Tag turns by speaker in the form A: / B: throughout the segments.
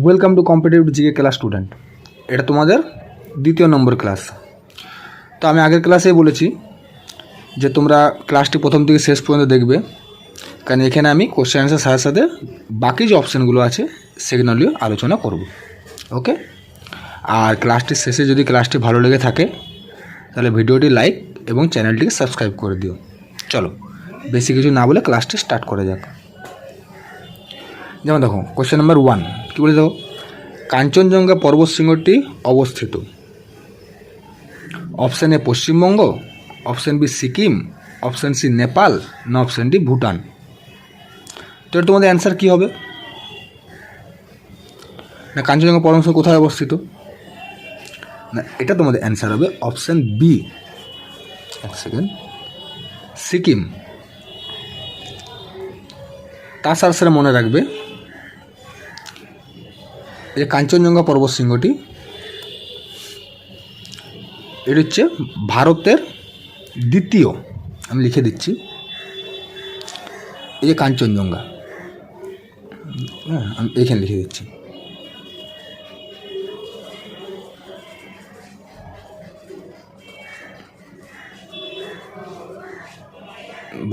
A: Welcome to competitive GK class student. এটা তোমাদের দ্বিতীয় নম্বর ক্লাস। তো আমি আগের ক্লাসেই বলেছি যে তোমরা ক্লাসটি প্রথম থেকে শেষ পর্যন্ত দেখবে, কারণ এখানে আমি কোশ্চেন অ্যান্সার সাথে সাথে বাকি যে অপশানগুলো আছে সেগুলো নিয়েও আলোচনা করব। ওকে, আর ক্লাসটির শেষে যদি ক্লাসটি ভালো লেগে থাকে তাহলে ভিডিওটি লাইক এবং চ্যানেলটিকে সাবস্ক্রাইব করে দিও। চলো বেশি কিছু না বলে ক্লাসটি স্টার্ট করা যাক। যেমন দেখো কোশ্চেন নাম্বার 1 কী বলে দেখো, কাঞ্চনজঙ্ঘা পর্বতশৃঙ্গটি অবস্থিত option A Paschimbanga, option B Sikkim, option C Nepal, না অপশান ডি ভুটান। তো এটা তোমাদের অ্যান্সার কী হবে? না কাঞ্চনজঙ্ঘা পর্বতশৃঙ্গ কোথায় অবস্থিত? না এটা তোমাদের অ্যান্সার হবে অপশান বি, এক সেকেন্ড, সিকিম। তার সাথে সাথে মনে রাখবে এই কাঞ্চনজঙ্ঘা পর্বতশৃঙ্গটি এটি হচ্ছে ভারতের দ্বিতীয়, আমি লিখে দিচ্ছি, এই যে কাঞ্চনজঙ্ঘা, হ্যাঁ আমি এখানে লিখে দিচ্ছি,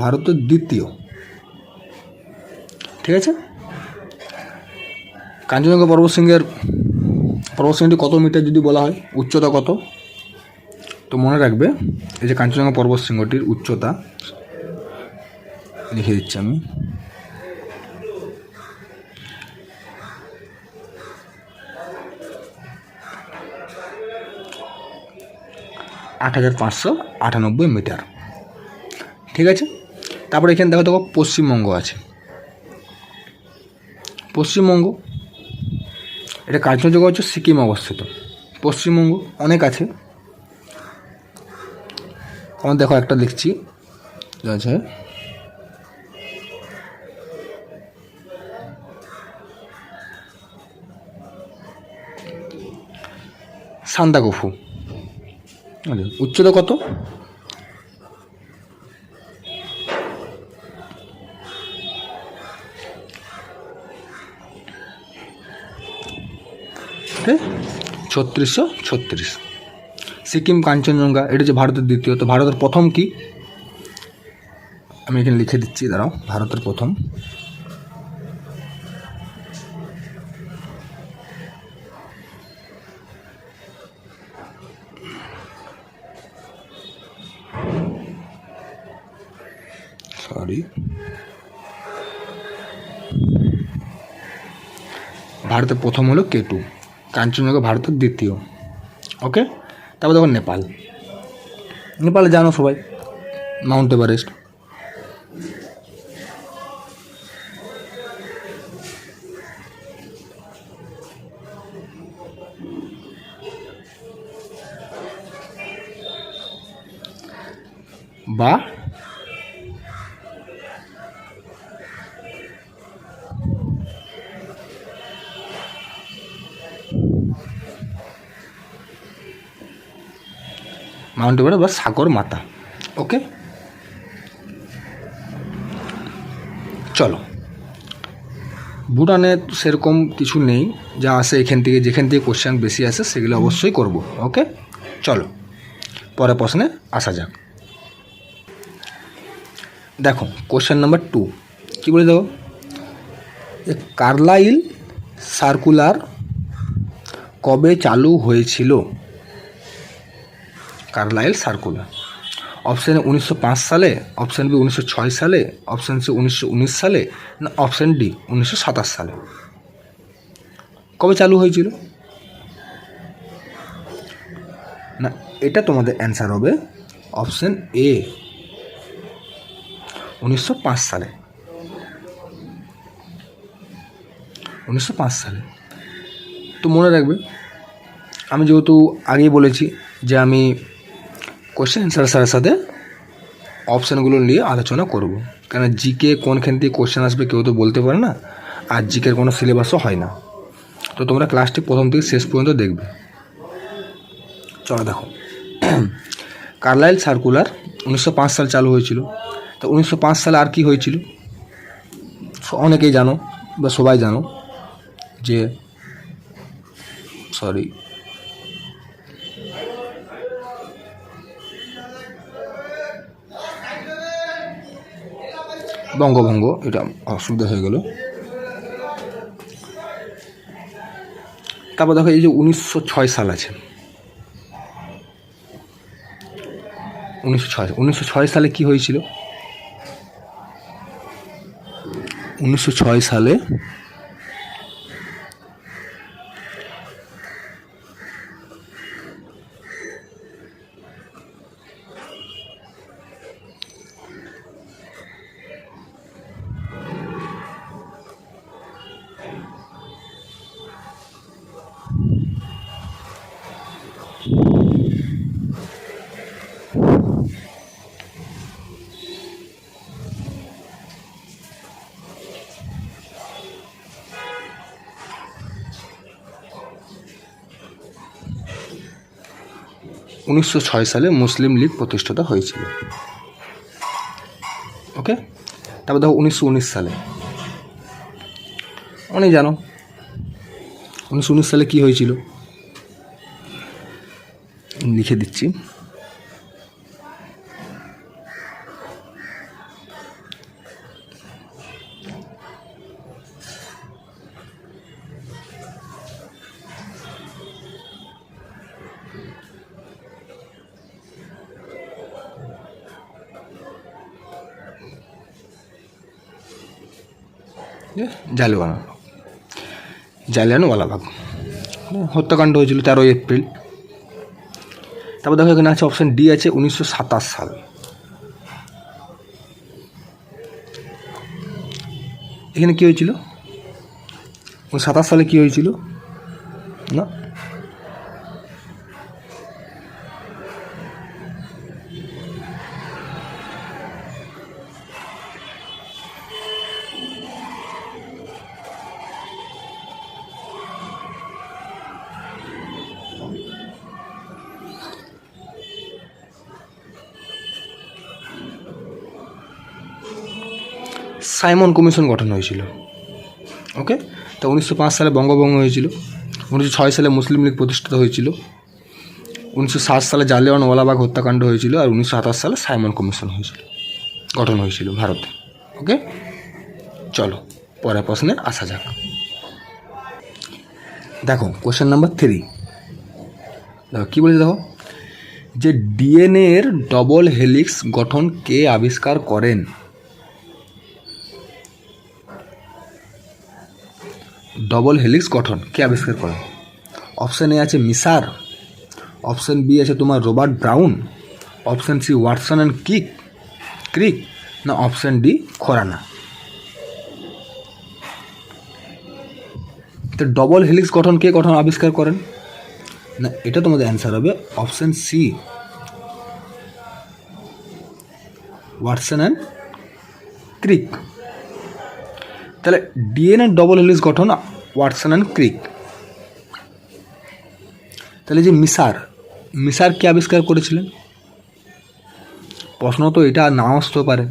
A: ভারতের দ্বিতীয়। ঠিক আছে, কাঞ্চনজঙ্ঘা পর্বতশৃঙ্গটি কত মিটার যদি বলা হয়, উচ্চতা কত? তো মনে রাখবে এই যে কাঞ্চনজঙ্ঘা পর্বতশৃঙ্গটির উচ্চতা লিখে দিচ্ছি আমি, আট 8,598 মিটার। ঠিক আছে, তারপরে এখানে দেখো পশ্চিমবঙ্গ আছে। পশ্চিমবঙ্গ এটা কাঞ্চনজঙ্ঘা হচ্ছে সিকিম অবস্থিত, পশ্চিমবঙ্গ অনেক আছে। আমার দেখো একটা লিখছি আছে সান্দাকফু, উচ্চতা কত? ঠিক, 3636। সিকিম কাঞ্চনজঙ্ঘা এটা হচ্ছে ভারতের দ্বিতীয়। তো ভারতের প্রথম কি? আমি এখানে লিখে দিচ্ছি, দাঁড়াও, ভারতের প্রথম ভারতের প্রথম হলো কেটু, কাঞ্চনজঙ্ঘা ভারতের দ্বিতীয়। ওকে, তারপর দেখো নেপাল। নেপালে জানো সবাই মাউন্ট এভারেস্ট। বা মাউন্ট এভারেস্ট বা সাগর মাতা। ওকে, চলো ভুটানে সেরকম কিছু নেই, যা আসে এখান থেকে, যেখান থেকে কোশ্চেন বেশি আসে সেগুলো অবশ্যই করব। ওকে, চলো পরের প্রশ্নে আসা যাক। দেখো কোশ্চেন নাম্বার 2 কী বলে দেখো, কার্লাইল সার্কুলার কবে চালু হয়েছিল? কার্লাইল সার্কুলার অপশান এ 1905 সালে, অপশান বি 1906 সালে, অপশান সি 1919 সালে, না অপশান ডি 1927 সালে। কবে চালু হয়েছিল? না এটা তোমাদের অ্যান্সার হবে অপশান এ 1905 সালে। 1905 সালে। তো মনে রাখবে আমি যেহেতু আগেই বলেছি যে আমি কোশ্চেন অ্যান্সারের সাথে সাথে অপশানগুলো নিয়ে আলোচনা করব, কারণ জিকে কোনখান থেকে কোশ্চেন আসবে কেউ তো বলতে পারে না, আর জিকের কোনো সিলেবাসও হয় না। তো তোমরা ক্লাসটি প্রথম থেকে শেষ পর্যন্ত দেখবে। চলো দেখো, কার্লাইল সার্কুলার 1905 সাল চালু হয়েছিল। তো 1905 সালে আর কি হয়েছিল অনেকেই জানো বা সবাই জানো যে সরি, বঙ্গভঙ্গ, এটা অসুবিধা হয়ে গেল। তারপর দেখো এই যে 1906 সাল আছে, 1906 সালে কি হয়েছিল? 1906 সালে মুসলিম লীগ প্রতিষ্ঠিত হয়েছিল। ওকে, তারপর দেখো 1919 সালে, অনেক জানো 1919 সালে কি হয়েছিল, লিখে দিচ্ছি। জালিয়ানওয়ালাবাগ হত্যাকাণ্ড হয়েছিল 13 এপ্রিল। তারপর দেখো এখানে আছে অপশান ডি আছে 1927 সাল। এখানে কী হয়েছিল? 1927 সালে কী হয়েছিল না? সাইমন কমিশন গঠন হয়েছিল। ওকে, তো 1905 সালে বঙ্গভঙ্গ হয়েছিল, 1906 সালে মুসলিম লীগ প্রতিষ্ঠিত হয়েছিল, 1907 সালে জালিয়ানওয়ালাবাগ হত্যাকাণ্ড হয়েছিল, আর 1927 সালে সাইমন কমিশন গঠন হয়েছিল ভারতে। ওকে, চলো পরের প্রশ্নে আসা যাক। দেখো কোশ্চেন নাম্বার 3, দেখো কী বলেছে, দেখো যে ডিএনএ এর ডবল হেলিক্স গঠন কে আবিষ্কার করেন? ডবল হেলিক্স গঠন কে আবিষ্কার করেন? অপশান এ আছে মিসার, অপশান বি আছে তোমার Robert Brown, option C Watson and Crick, না অপশান ডি খোরানা। তো ডবল হেলিক্স গঠন কে আবিষ্কার করেন? না, এটা তোমাদের অ্যান্সার হবে option C Watson and Crick. তাহলে ডিএনএ ডবল হেলিক্স গঠন ওয়াটসন অ্যান্ড ক্রিক। তাহলে যে মিসার কে আবিষ্কার করেছিলেন? প্রশ্ন তো এটা নাও আসতে পারে,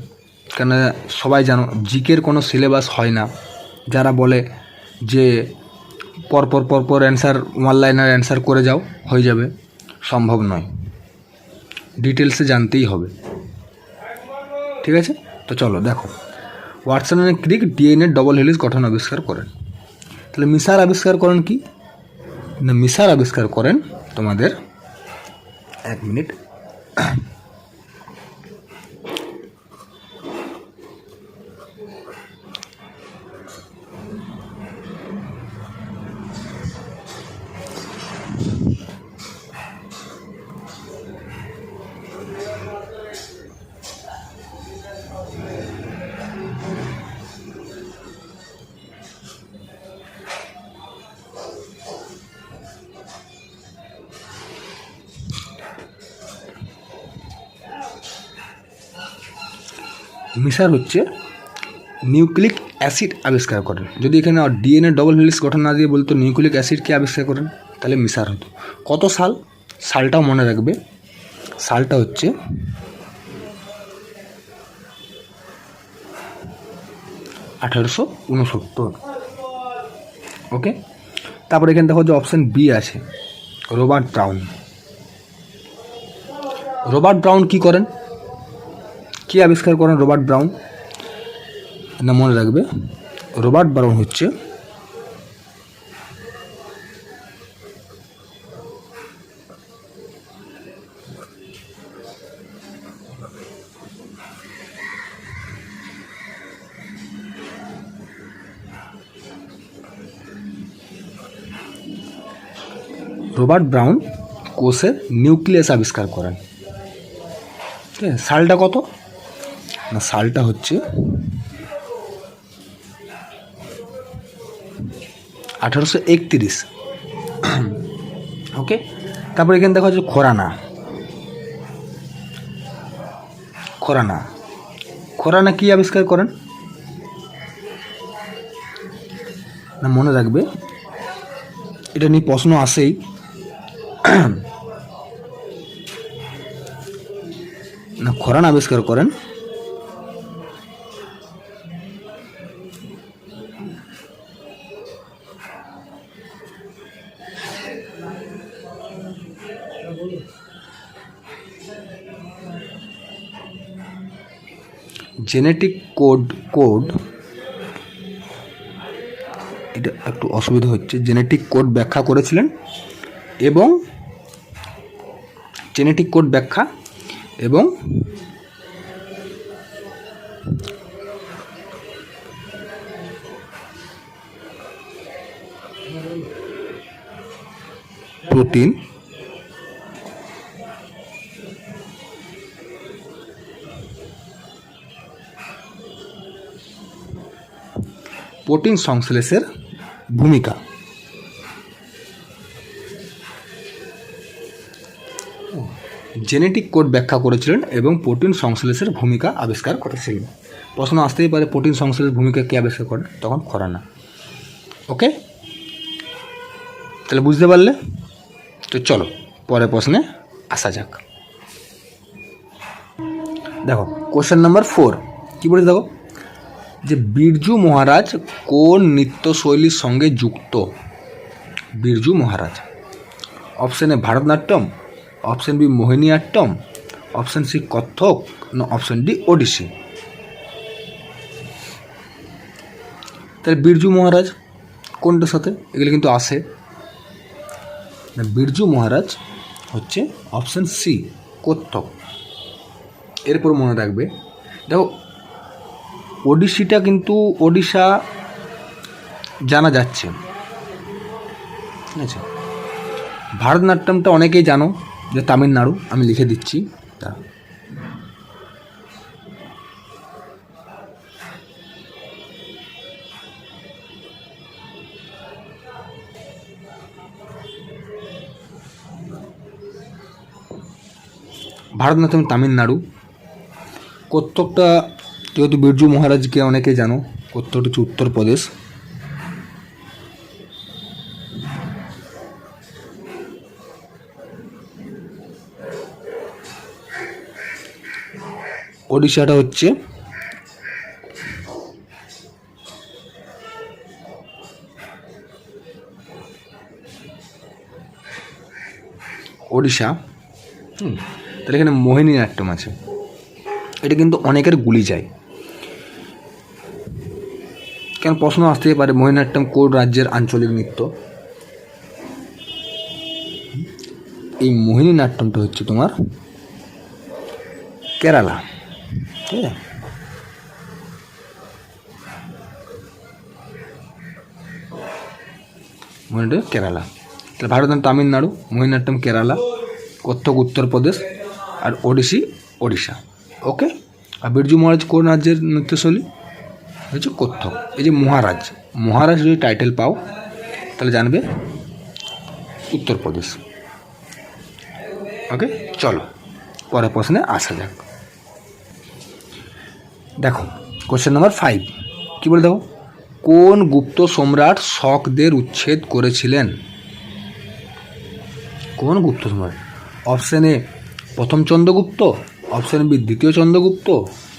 A: কেন সবাই জানো জিকের কোনো সিলেবাস হয় না। যারা বলে যে পরপর অ্যান্সার ওয়ান লাইনার অ্যান্সার করে যাও হয়ে যাবে, সম্ভব নয়, ডিটেলসে জানতেই হবে। ঠিক আছে, তো চলো দেখো Watson and ক্রিক DNA double helix গঠন আবিষ্কার করেন। তাহলে মিসার আবিষ্কার করেন কি না? মিসার আবিষ্কার করেন তোমাদের, এক মিনিট, মিসার হচ্ছে নিউক্লিক অ্যাসিড আবিষ্কার করেন। যদি এখানে ডিএনএ ডবল হেলিক্স গঠন না দিয়ে বলতো নিউক্লিক অ্যাসিডকে আবিষ্কার করেন, তাহলে মিসার হতো। কত সাল? সালটাও মনে রাখবে, সালটা হচ্ছে 1869। ওকে, তারপরে এখানে দেখো যে অপশান বি আছে, রবার্ট ব্রাউন। রবার্ট ব্রাউন কি করেন, কি আবিষ্কার করেন রবার্ট ব্রাউন? না, মনে রাখবে রবার্ট ব্রাউন হচ্ছে রবার্ট ব্রাউন কোষের নিউক্লিয়াস আবিষ্কার করেন। ঠিক আছে, সালটা কত? না, সালটা হচ্ছে 1831। ওকে, তারপরে এখানে দেখা হচ্ছে খোরানা। খোরানা খোরানা কি আবিষ্কার করেন? না, মনে রাখবে এটা নিয়ে প্রশ্ন আসেই। না, খোরানা আবিষ্কার করেন জেনেটিক কোড এটা একটু অসুবিধা হচ্ছে, জেনেটিক কোড ব্যাখ্যা করেছিলেন এবং জেনেটিক কোড ব্যাখ্যা এবং প্রোটিন সংশ্লেষের ভূমিকা। জেনেটিক কোড ব্যাখ্যা করেছিলেন এবং প্রোটিন সংশ্লেষের ভূমিকা আবিষ্কার করেছিলেন। প্রশ্ন আসতেই পারে প্রোটিন সংশ্লেষের ভূমিকা কে আবিষ্কার করে? তখন খোরানা। ওকে, তাহলে বুঝতে পারলে? তো চলো পরের প্রশ্নে আসা যাক। দেখো কোশ্চেন নাম্বার 4 কী বলেছে দেখো, যে বিরজু মহারাজ কোন নৃত্যশৈলীর সঙ্গে যুক্ত? Birju Maharaj. Option A Bharatanatyam, option B Mohiniyattam, option C Kathak, না অপশান ডি ওডিসি। তাহলে বিরজু মহারাজ কোনটার সাথে? এগুলো কিন্তু আসে না, বিরজু মহারাজ হচ্ছে অপশান সি কত্থক। এরপর মনে রাখবে দেখো ওডিসিটা কিন্তু ওডিশা জানা যাচ্ছে, ঠিক আছে। ভারতনাট্যমটা অনেকেই জানো যে তামিলনাড়ু, আমি লিখে দিচ্ছি। ভারতনাট্যম তামিলনাড়ু। কত্থকটা যেহেতু বিরজু মহারাজকে অনেকেই জানো, কত্থকটা হচ্ছে উত্তরপ্রদেশ। ওড়িশাটা হচ্ছে ওড়িশা। তাহলে এখানে মোহিনীআট্যম আছে, এটা কিন্তু অনেকের গুলি যায়। কেন প্রশ্ন আসতেই পারে মোহিনীআট্যম কোন রাজ্যের আঞ্চলিক নৃত্য? এই মোহিনীআট্যমটা হচ্ছে তোমার কেরালা, ঠিক আছে। মোহিনীআট্যম কেরালা। তাহলে ভারতনাট্যম তামিলনাড়ু, মোহিনীআট্যম কেরালা, কত্থক উত্তরপ্রদেশ, আর ওডিসি ওড়িশা। ওকে, আর বিরজু মহারাজ কোন রাজ্যের নৃত্যশৈলী? হচ্ছে কত্থক। এই যে মহারাজ যদি টাইটেল পাও তাহলে জানবে উত্তরপ্রদেশ। ওকে, চলো পরের প্রশ্নে আসা যাক। দেখো কোশ্চেন নাম্বার 5 কী বলে দেখো, কোন গুপ্ত সম্রাট শকদের উচ্ছেদ করেছিলেন? কোন গুপ্ত সম্রাট? অপশান এ প্রথম চন্দ্রগুপ্ত, অপশান বি দ্বিতীয় চন্দ্রগুপ্ত,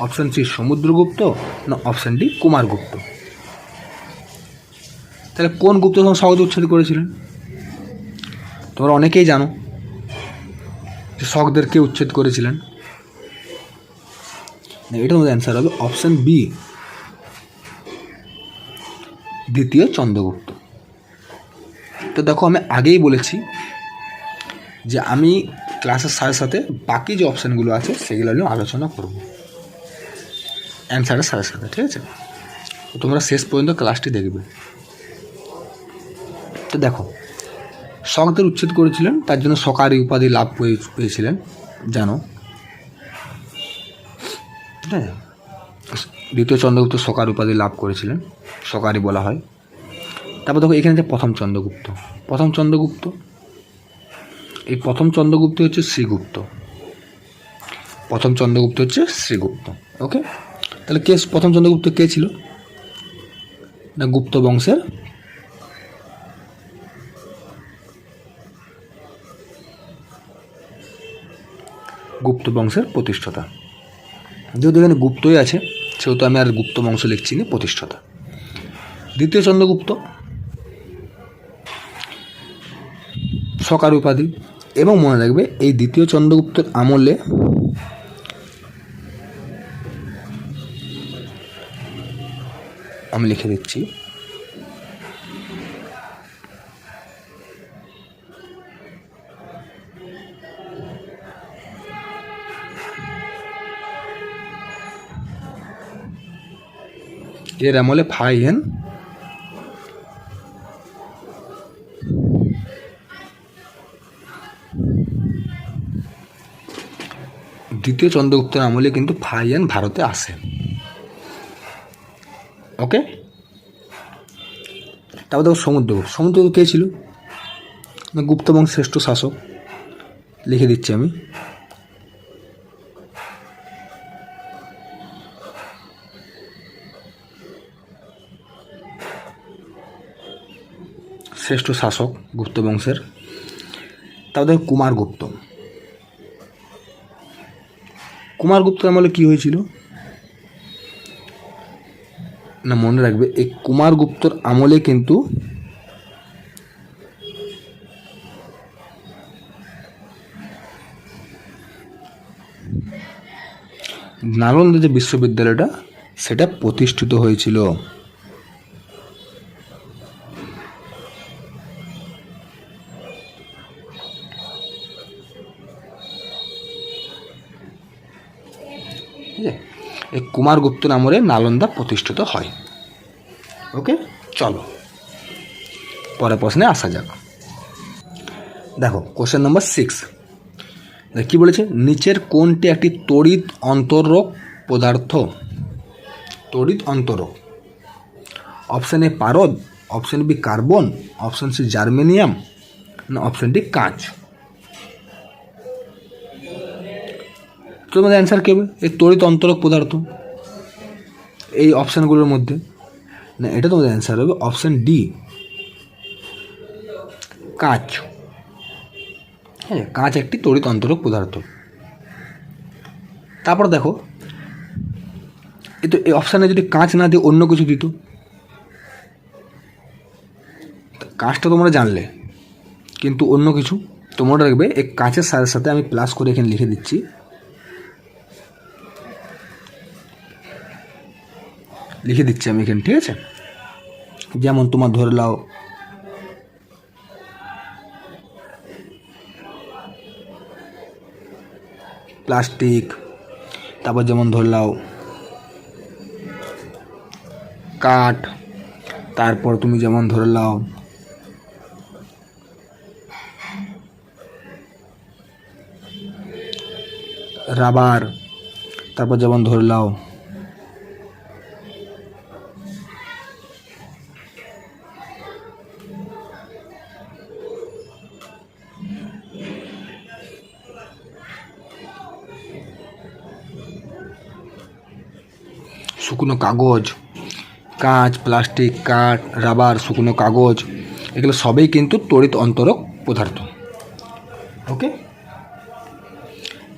A: অপশান সি সমুদ্রগুপ্ত, না অপশান ডি কুমারগুপ্ত। তাহলে কোন গুপ্ত তখন শকদের উচ্ছেদ করেছিলেন? তোমরা অনেকেই জানো যে শকদেরকে উচ্ছেদ করেছিলেন। এটা তোমাদের অ্যান্সার হবে অপশান বি, দ্বিতীয় চন্দ্রগুপ্ত। তো দেখো আমি আগেই বলেছি যে আমি ক্লাসের সাথে সাথে বাকি যে অপশানগুলো আছে সেগুলো নিয়ে আলোচনা করব অ্যান্সারের সাথে সাথে, ঠিক আছে? তো তোমরা শেষ পর্যন্ত ক্লাসটি দেখবে। তো দেখো, শকদের উচ্ছেদ করেছিলেন, তার জন্য শকারি উপাধি লাভ পেয়েছিলেন, জানো। হ্যাঁ, দ্বিতীয় চন্দ্রগুপ্ত শকার উপাধি লাভ করেছিলেন, শকারি বলা হয়। তারপর দেখো এখানে যে প্রথম চন্দ্রগুপ্ত, এই প্রথম চন্দ্রগুপ্ত হচ্ছে শ্রীগুপ্ত, ওকে। তাহলে কে প্রথম চন্দ্রগুপ্ত কে ছিল? না গুপ্ত বংশের প্রতিষ্ঠাতা। যেহেতু এখানে গুপ্তই আছে সেহেতু আমি আর গুপ্ত বংশ লিখছি না, প্রতিষ্ঠাতা। দ্বিতীয় চন্দ্রগুপ্ত শকার উপাধি, এবং মনে রাখবে এই দ্বিতীয় চন্দ্রগুপ্তের আমলে আমি লিখে দিচ্ছি এর আমলে ফাইহেন দ্বিতীয় চন্দ্রগুপ্তের আমলে কিন্তু ফাইহেন ভারতে আসে, ওকে। তারপর দেখো সমুদ্রগুপ্ত কে ছিল? না গুপ্ত বংশের শ্রেষ্ঠ শাসক, লিখে দিচ্ছি আমি। শ্রেষ্ঠ শাসক গুপ্ত বংশের। তারপর দেখো কুমারগুপ্ত আমলে কি হয়েছিল? না মনে রাখবে এই কুমারগুপ্তর আমলে কিন্তু নালন্দা যে বিশ্ববিদ্যালয়টা সেটা প্রতিষ্ঠিত হয়েছিল। এই কুমারগুপ্তের আমলে নালন্দা প্রতিষ্ঠিত হয়, ওকে। চলো পরের প্রশ্নে আসা যাক। দেখো কোশ্চেন নম্বর 6 কি বলেছে? নিচের কোনটি একটি তড়িৎ অন্তরক পদার্থ? অপশান এ পারদ, option B carbon, option C germanium, না অপশান ডি কাঁচ। তোমাদের অ্যান্সার কী হবে? এই তড়িৎ অন্তরক পদার্থ এই অপশানগুলোর মধ্যে, না এটা তোমাদের অ্যান্সার হবে অপশান ডি কাঁচ। হ্যাঁ, কাঁচ একটি তড়িৎ অন্তরক পদার্থ। তারপর দেখো এই অপশানে যদি কাঁচ না দিয়ে অন্য কিছু দিত, কাঁচটা তোমরা জানলে কিন্তু অন্য কিছু, তোমরা রাখবে এই কাঁচের সাথে সাথে আমি প্লাস করে এখানে লিখে দিচ্ছি, আমি এখানে, ঠিক আছে? যেমন তোমার ধরে নাও প্লাস্টিক, তারপর যেমন ধরে নাও কাঠ, তারপর তুমি যেমন ধরে নাও রাবার, তারপর যেমন ধরে নাও শুকনো কাগজ, কাঁচ, প্লাস্টিক, কাঠ, রাবার, শুকনো কাগজ, এগুলো সবই কিন্তু তড়িৎ অন্তরক পদার্থ, ওকে।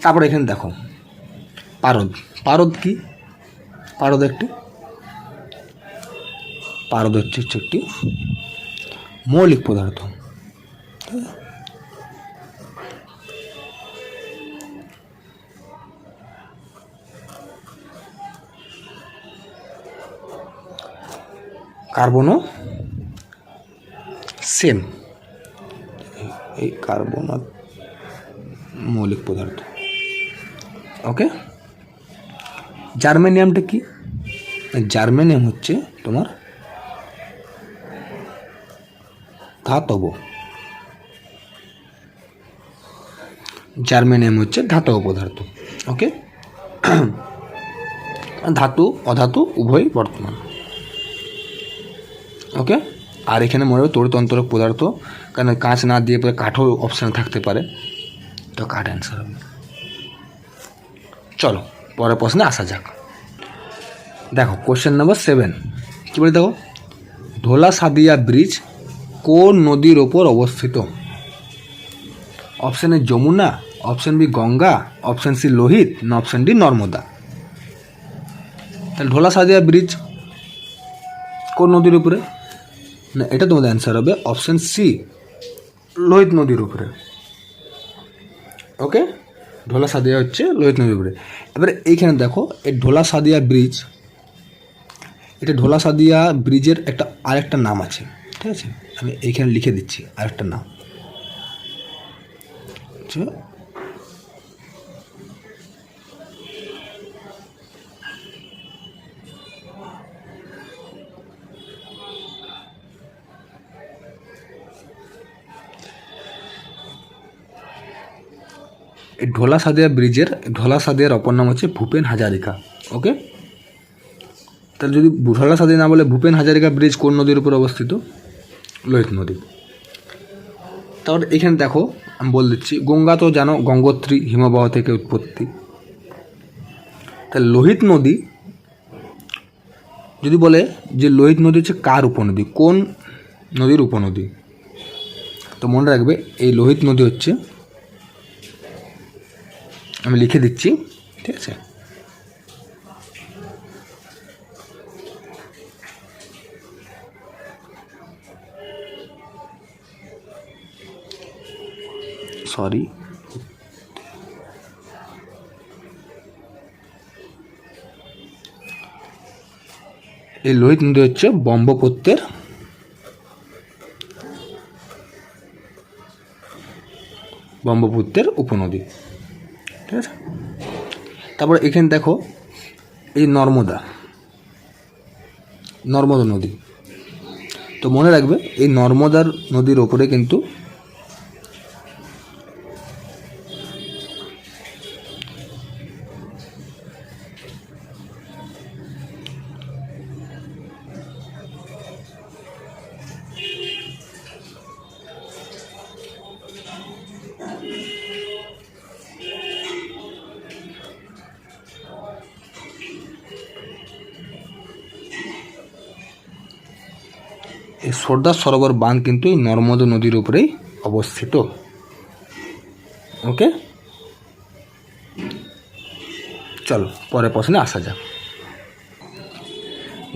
A: তারপর এখানে দেখো পারদ কি? পারদ হচ্ছে একটি মৌলিক পদার্থ। কার্বনও সেম, এই কার্বন মৌলিক পদার্থ। ওকে, জার্মেনিয়ামটা কি? জার্মেনিয়াম হচ্ছে তোমার ধাতব। জার্মেনিয়াম হচ্ছে ধাতব পদার্থ। ওকে, ধাতু অধাতু উভয় বর্তমান। ওকে, আর এখানে মনে হবে তড়িৎ অন্তরক পদার্থ, কারণ কাঁচ না দিয়ে পরে কাঠও অপশান থাকতে পারে, তো কাঠ অ্যান্সার হবে। চলো পরের প্রশ্নে আসা যাক। দেখো কোশ্চেন নাম্বার 7 কী বলে, দেখো ধোলা সাদিয়া ব্রিজ কোন নদীর ওপর অবস্থিত? Option A Yamuna, option B Ganga, option C Lohit, না অপশান ডি নর্মদা। তাহলে ধোলা সাদিয়া ব্রিজ কোন নদীর উপরে? না, এটা তোমাদের অ্যান্সার হবে অপশান সি, লোহিত নদীর উপরে। ওকে, ঢোলা সাদিয়া হচ্ছে লোহিত নদীর উপরে। এবারে এইখানে দেখো এই ঢোলা সাদিয়া ব্রিজ, এটা ঢোলা সাদিয়া ব্রিজের আরেকটা নাম আছে, ঠিক আছে? আমি এইখানে লিখে দিচ্ছি আরেকটা নাম। এই ঢোলা সাদিয়ার অপর নাম হচ্ছে ভূপেন হাজারিকা। ওকে, তাহলে যদি ঢোলা সাদিয়া না বলে ভূপেন হাজারিকা ব্রিজ কোন নদীর উপর অবস্থিত? লোহিত নদী। তারপর এখানে দেখো আমি বলে দিচ্ছি, গঙ্গা তো জানো গঙ্গোত্রী হিমবাহ থেকে উৎপত্তি। তাহলে লোহিত নদী যদি বলে যে লোহিত নদী হচ্ছে কার উপনদী, কোন নদীর উপনদী, তো মনে রাখবে এই লোহিত নদী হচ্ছে, আমি লিখে দিচ্ছি, ঠিক আছে? সরি, এই লোহিত নদী হচ্ছে ব্রহ্মপুত্রের উপনদী, ঠিক আছে? তারপর এখানে দেখো এই নর্মদা নদী, তো মনে রাখবে এই নর্মদার নদীর ওপরে কিন্তু এই সর্দার সরোবর বাঁধ কিন্তু এই নর্মদা নদীর উপরেই অবস্থিত। ওকে, চলো পরের প্রশ্নে আসা যাক।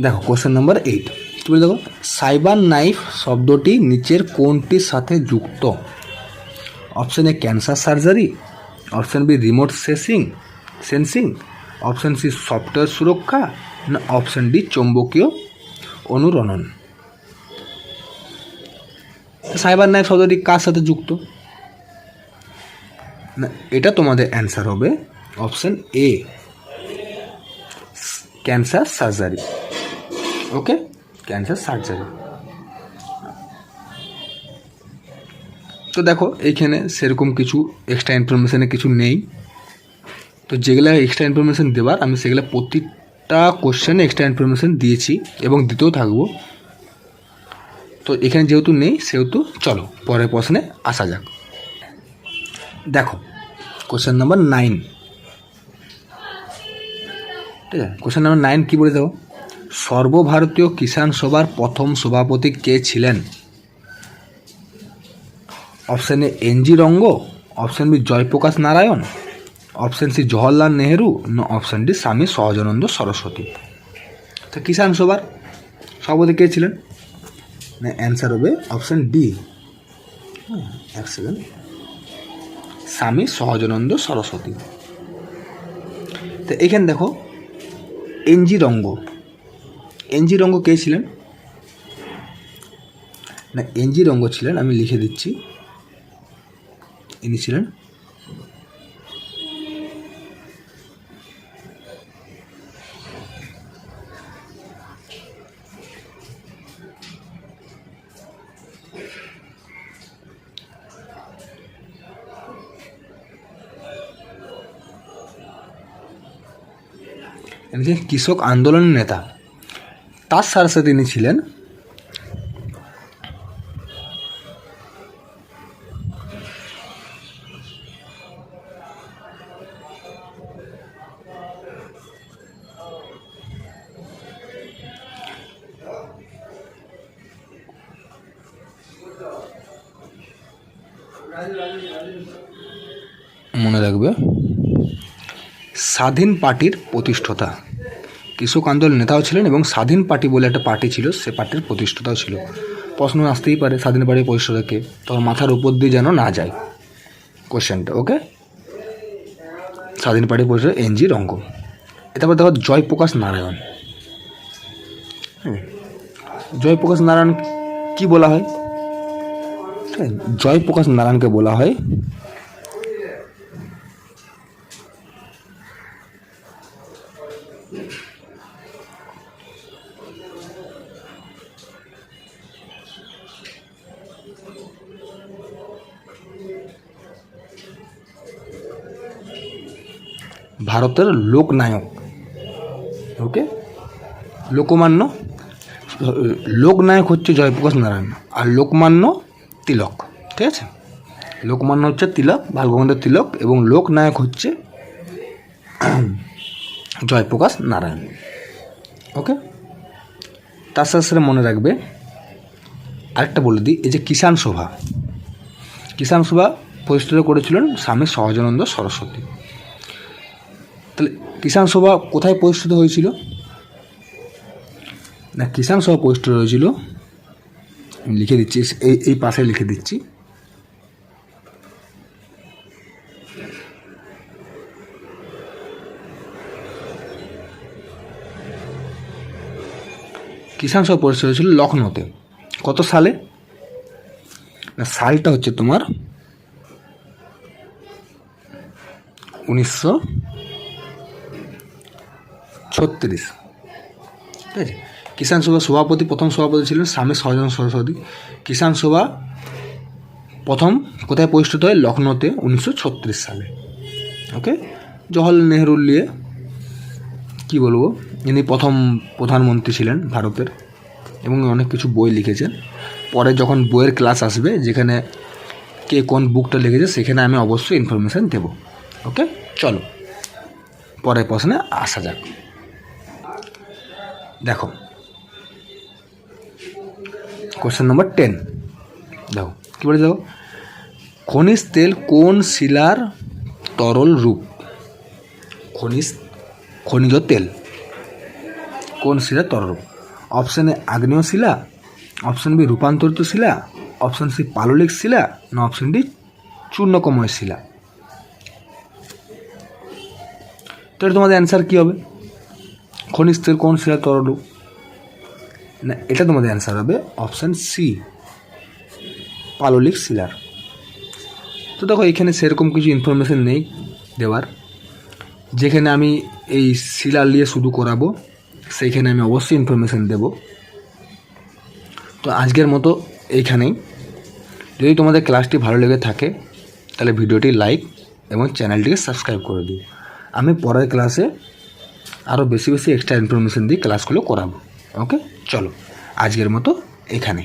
A: দেখো কোশ্চেন নাম্বার 8 কি বলে, দেখো সাইবার নাইফ শব্দটি নিচের কোনটির সাথে যুক্ত? Option A cancer surgery, option B remote sensing, option C software সুরক্ষা, না অপশান ডি চৌম্বকীয় অনুরণন। সাইবার নাইফ শব্দটি কার সাথে যুক্ত? না, এটা তোমাদের অ্যান্সার হবে option A, cancer surgery. Okay, cancer surgery. তো দেখো এইখানে সেরকম কিছু এক্সট্রা ইনফরমেশানে কিছু নেই, তো যেগুলো এক্সট্রা ইনফরমেশান দেওয়ার আমি সেগুলো প্রতিটা কোশ্চেনে এক্সট্রা ইনফরমেশান দিয়েছি এবং দিতেও থাকবো। তো এখানে যেহেতু নেই সেহেতু চলো পরের প্রশ্নে আসা যাক। দেখো কোশ্চেন নাম্বার 9, ঠিক আছে? কোশ্চেন নাম্বার 9 কী বলে, দেখো সর্বভারতীয় কিষাণ সভার প্রথম সভাপতি কে ছিলেন? Option A NG Ranga, option B Jayaprakash Narayan, option C Jawaharlal Nehru, না অপশান ডি স্বামী সহজানন্দ সরস্বতী। তো কিষাণ সভার সভাপতি কে ছিলেন? না অ্যান্সার হবে অপশান ডি। হ্যাঁ, এক সেকেন্ড। স্বামী সহজানন্দ সরস্বতী। তো এখানে দেখো এনজি রঙ্গ। এনজি রঙ্গ কে ছিলেন? না এনজি রঙ্গ ছিলেন, আমি লিখে দিচ্ছি, ইনি ছিলেন কৃষক আন্দোলনের নেতা। তার সাথে সাথে তিনি ছিলেন মনে রাখবে স্বাধীন পার্টির প্রতিষ্ঠাতা। কৃষক আন্দোলন নেতাও ছিলেন এবং স্বাধীন পার্টি বলে একটা পার্টি ছিল, সে পার্টির প্রতিষ্ঠাতাও ছিল। প্রশ্ন আসতেই পারে স্বাধীন পার্টির প্রতিষ্ঠাতাকে, তোমার মাথার উপর দিয়ে যেন না যায় কোশ্চেনটা। ওকে, স্বাধীন পার্টির প্রতিষ্ঠাতা এনজি রঙ্গ। তারপর দেখো জয়প্রকাশ নারায়ণ। জয়প্রকাশ নারায়ণ কি বলা হয়? জয়প্রকাশ নারায়ণকে বলা হয় ভারতের লোকনায়ক। ওকে, লোকমান্য, লোকনায়ক হচ্ছে জয়প্রকাশ নারায়ণ আর লোকমান্য তিলক। ঠিক আছে, লোকমান্য হচ্ছে তিলক, বালগঙ্গাধর তিলক, এবং লোকনায়ক হচ্ছে জয়প্রকাশ নারায়ণ। ওকে, তার সাথে সাথে মনে রাখবে আরেকটা বলে দিই, এই যে কিষাণ সভা, কিষাণ সভা প্রতিষ্ঠিত করেছিলেন স্বামী সহজানন্দ সরস্বতী। তাহলে কিষাণ সভা কোথায় প্রতিষ্ঠিত হয়েছিল? না কিষাণ সভা প্রতিষ্ঠিত হয়েছিল, আমি লিখে দিচ্ছি, এই পাশে লিখে দিচ্ছি, কিষাণ সভা প্রতিষ্ঠিত হয়েছিল লখনৌতে। কত সালে? না সালটা হচ্ছে তোমার 1936। ঠিক আছে, কিষাণ সভা সভাপতি, প্রথম সভাপতি ছিলেন স্বামী সহজানন্দ সরস্বতী। কিষাণ সভা প্রথম কোথায় প্রতিষ্ঠিত হয়? লখনৌতে 1936 সালে। ওকে, জওহরলাল নেহরুর নিয়ে কী বলবো, ইনি প্রথম প্রধানমন্ত্রী ছিলেন ভারতের এবং অনেক কিছু বই লিখেছেন। পরে যখন বইয়ের ক্লাস আসবে যেখানে কে কোন বুকটা লিখেছে সেখানে আমি অবশ্যই ইনফরমেশান দেবো। ওকে, চলো পরের প্রশ্নে আসা যাক। দেখো কোশ্চেন নম্বর 10, দেখো কী বলে, দেখো খনিজ তেল কোন শিলার তরল রূপ? খনিজ তেল কোন শিলার তরল রূপ? অপশান এ আগ্নেয় শিলা, অপশান বি রূপান্তরিত শিলা, অপশান সি পাললিক শিলা, না অপশান ডি চূর্ণকময় শিলা। তো এটা তোমাদের অ্যান্সার কী হবে? খনিজ তেল কোন শিলার তরল রূপ? না এটা তোমাদের অ্যান্সার হবে অপশান সি পাললিক শিলার। তো দেখো এখানে সেরকম কিছু ইনফরমেশন নেই দেওয়ার, যেখানে আমি এই শিলা নিয়ে শুধু করাবো সেইখানে আমি অবশ্যই ইনফরমেশান দেব। তো আজকের মতো এইখানেই। যদি তোমাদের ক্লাসটি ভালো লেগে থাকে তাহলে ভিডিওটি লাইক এবং চ্যানেলটিকে সাবস্ক্রাইব করে দিও। আমি পরের ক্লাসে আরও বেশি বেশি এক্সট্রা ইনফরমেশান দিয়ে ক্লাসগুলো করাবো। ওকে, চলো আজকের মতো এখানে।